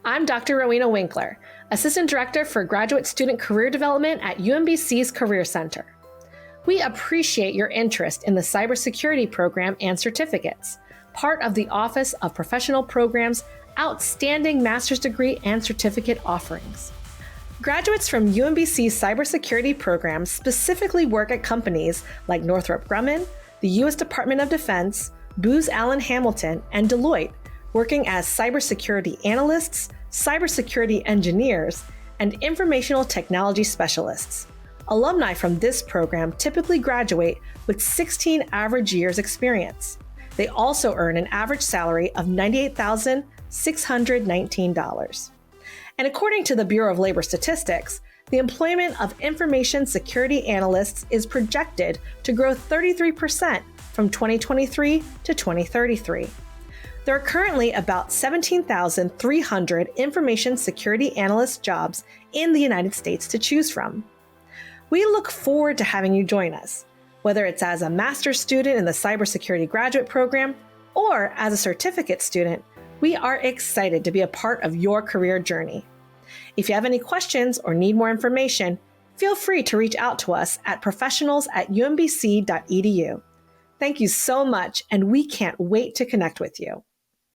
I'm Dr. Rowena Winkler, Assistant Director for Graduate Student Career Development at UMBC's Career Center. We appreciate your interest in the Cybersecurity Program and certificates, part of the Office of Professional Programs' outstanding master's degree and certificate offerings. Graduates from UMBC's cybersecurity program specifically work at companies like Northrop Grumman, the U.S. Department of Defense, Booz Allen Hamilton, and Deloitte, working as cybersecurity analysts, cybersecurity engineers, and informational technology specialists. Alumni from this program typically graduate with 16 average years experience. They also earn an average salary of $98,619. And according to the Bureau of Labor Statistics, the employment of information security analysts is projected to grow 33% from 2023 to 2033. There are currently about 17,300 information security analyst jobs in the United States to choose from. We look forward to having you join us, whether it's as a master's student in the cybersecurity graduate program or as a certificate student. We are excited to be a part of your career journey. If you have any questions or need more information, feel free to reach out to us at professionals@umbc.edu. Thank you so much, and we can't wait to connect with you.